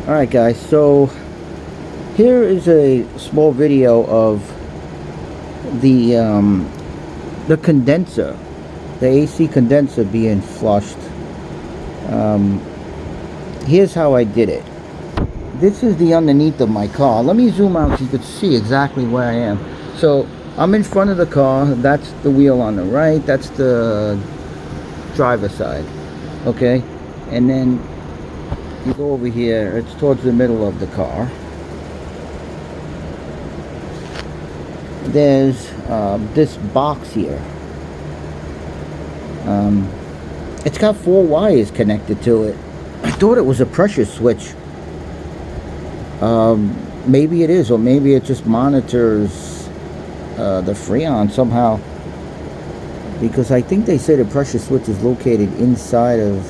Alright guys, so here is a small video of the condenser, the AC condenser being flushed. Here's how I did it. This is the underneath of my car. Let me zoom out so you can see exactly where I am. So I'm in front of the car. That's the wheel on the right. That's the driver's side. Okay, and then you go over here. It's towards the middle of the car. There's this box here. It's got 4 wires connected to it. I thought it was a pressure switch. Maybe it is, or maybe it just monitors the freon somehow, because I think they say the pressure switch is located inside of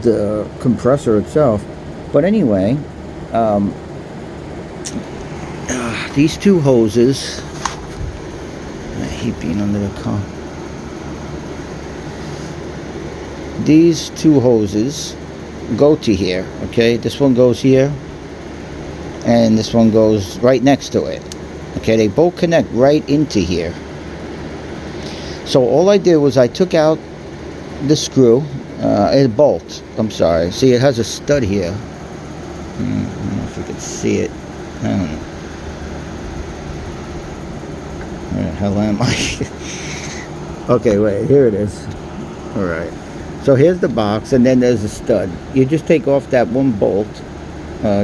the compressor itself. But anyway, these 2 hoses, I hate being under the car. These 2 hoses go to here, okay? This one goes here, and this one goes right next to it. Okay, they both connect right into here. So all I did was I took out the screw, a bolt, I'm sorry. See, it has a stud here. I don't know if you can see it. I don't know. Where the hell am I? Okay, wait, here it is. Alright. So here's the box, and then there's a stud. You just take off that one bolt,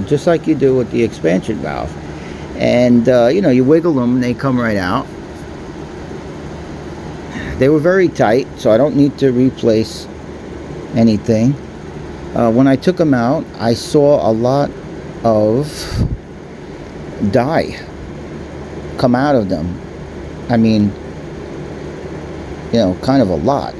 just like you do with the expansion valve. And, you know, you wiggle them, and they come right out. They were very tight, so I don't need to replace anything. When I took them out, I saw a lot of dye come out of them. I mean, you know, kind of a lot.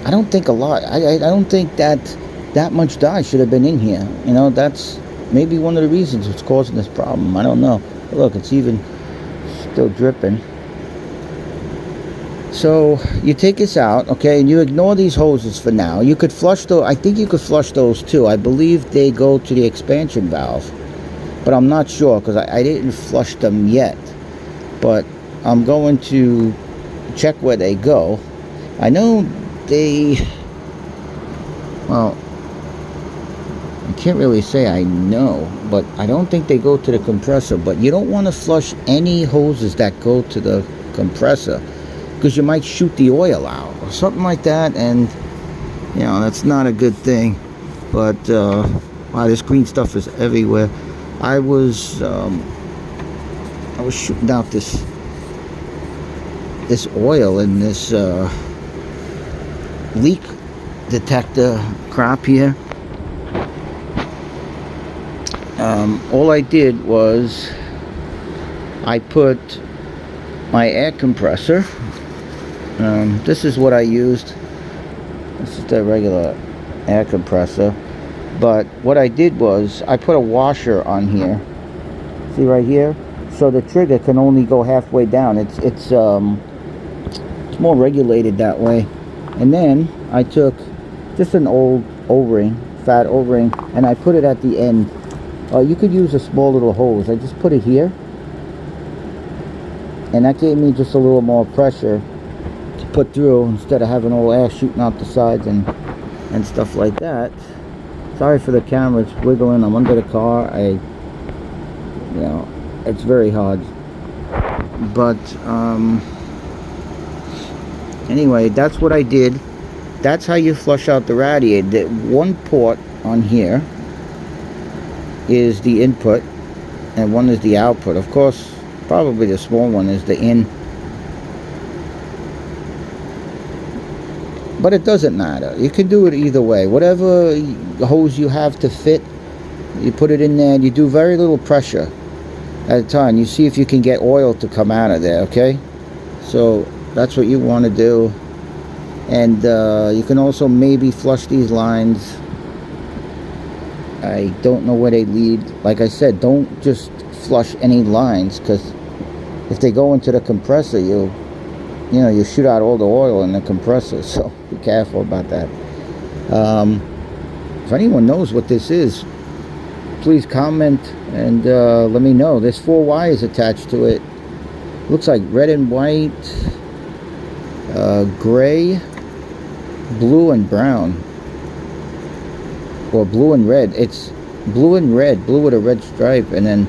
I don't think a lot. I don't think that much dye should have been in here. You know, that's maybe one of the reasons it's causing this problem. I don't know. Look, it's even still dripping. So you take this out, okay, and you ignore these hoses for now. You could flush those. I think you could flush those too. I believe they go to the expansion valve, but I'm not sure because I didn't flush them yet. But I'm going to check where they go. I know they, well, I can't really say I know, but I don't think they go to the compressor. But you don't want to flush any hoses that go to the compressor, because you might shoot the oil out or something like that, and you know, that's not a good thing. But wow, this green stuff is everywhere. I was shooting out this oil in this leak detector crap here. All I did was I put my air compressor. This is what I used. This is the regular air compressor. But what I did was I put a washer on here. See right here? So the trigger can only go halfway down. It's more regulated that way. And then I took just an old O-ring, fat O-ring, and I put it at the end. You could use a small little hose. I just put it here, and that gave me just a little more pressure to put through instead of having all air shooting out the sides and stuff like that. Sorry for the camera, it's wiggling. I'm under the car. You know, it's very hard. But anyway, that's what I did. That's how you flush out the radiator. The one port on here is the input, and one is the output. Of course, probably the small one is the in. But it doesn't matter. You can do it either way. Whatever hose you have to fit, you put it in there, and you do very little pressure at a time. You see if you can get oil to come out of there, okay? So that's what you want to do. And you can also maybe flush these lines. I don't know where they lead. Like I said, don't just flush any lines, because if they go into the compressor, you shoot out all the oil in the compressor. So be careful about that. If anyone knows what this is, please comment and let me know. There's 4 wires attached to it. Looks like red and white, gray, blue and brown, or blue and red. It's blue and red, blue with a red stripe, and then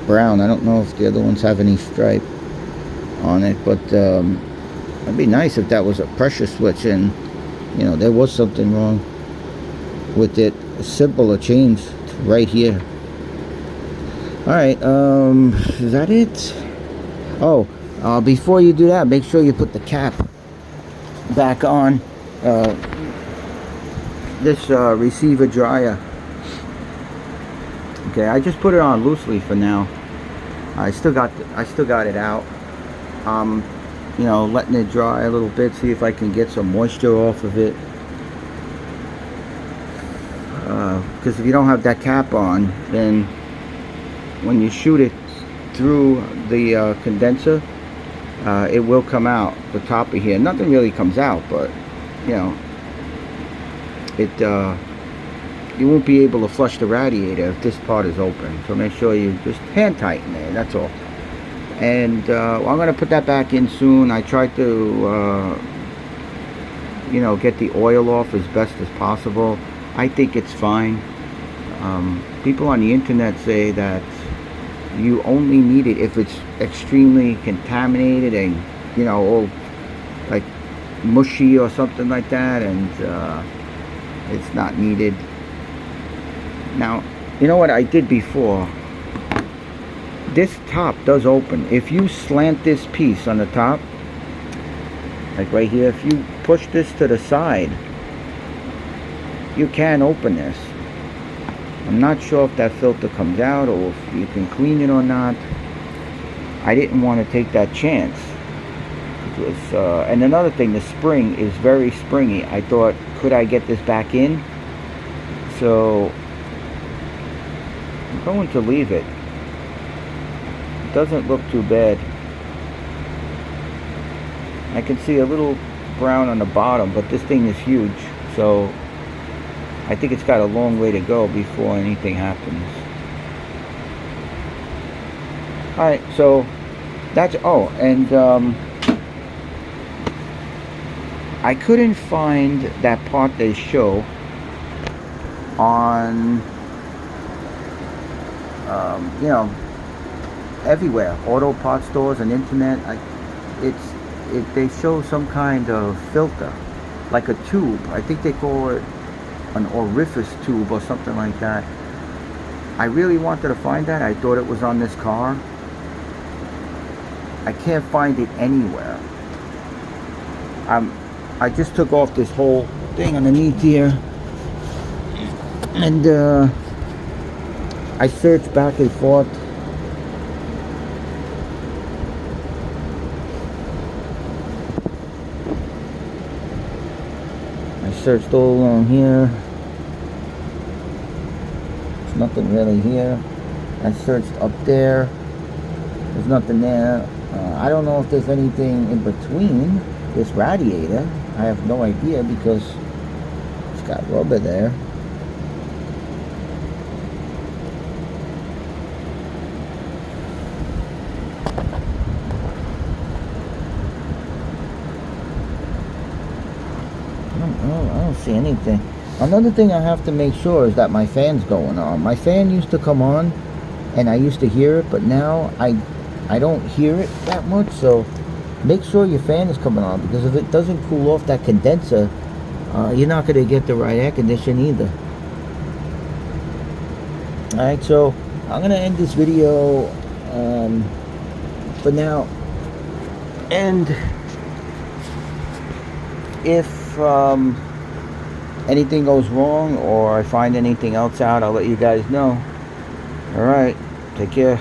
brown. I don't know if the other ones have any stripe on it, but it'd be nice if that was a pressure switch and you know there was something wrong with it. A simple change right here. All right, is that it? Oh, before you do that, make sure you put the cap back on this receiver dryer. Okay, I just put it on loosely for now. I still got it out. You know, letting it dry a little bit, see if I can get some moisture off of it. Because if you don't have that cap on, then when you shoot it through the condenser, it will come out the top of here. Nothing really comes out, but you know, it you won't be able to flush the radiator if this part is open. So make sure you just hand tighten it. That's all. And well, I'm going to put that back in soon. I tried to you know, get the oil off as best as possible. I think it's fine. People on the internet say that you only need it if it's extremely contaminated and, you know, all like mushy or something like that, and it's not needed. Now, you know what I did before? This top does open. If you slant this piece on the top, like right here, if you push this to the side, you can open this. I'm not sure if that filter comes out or if you can clean it or not. I didn't want to take that chance. It was, and another thing, the spring is very springy. I thought, could I get this back in? So I'm going to leave it. It doesn't look too bad. I can see a little brown on the bottom, but this thing is huge, so I think it's got a long way to go before anything happens. Alright, so that's, oh, and I couldn't find that part they show on you know, everywhere, auto part stores and internet. They show some kind of filter, like a tube. I think they call it an orifice tube or something like that. I really wanted to find that. I thought it was on this car. I can't find it anywhere. I just took off this whole thing underneath here, and I searched back and forth. I searched all along here. There's nothing really here. I searched up there. There's nothing there. I don't know if there's anything in between this radiator. I have no idea because it's got rubber there. I don't see anything. Another thing I have to make sure is that my fan's going on. My fan used to come on and I used to hear it, but now I don't hear it that much. So make sure your fan is coming on, because if it doesn't cool off that condenser, you're not going to get the right air condition either. Alright, so I'm going to end this video for now. And if anything goes wrong or I find anything else out, I'll let you guys know. Alright, take care.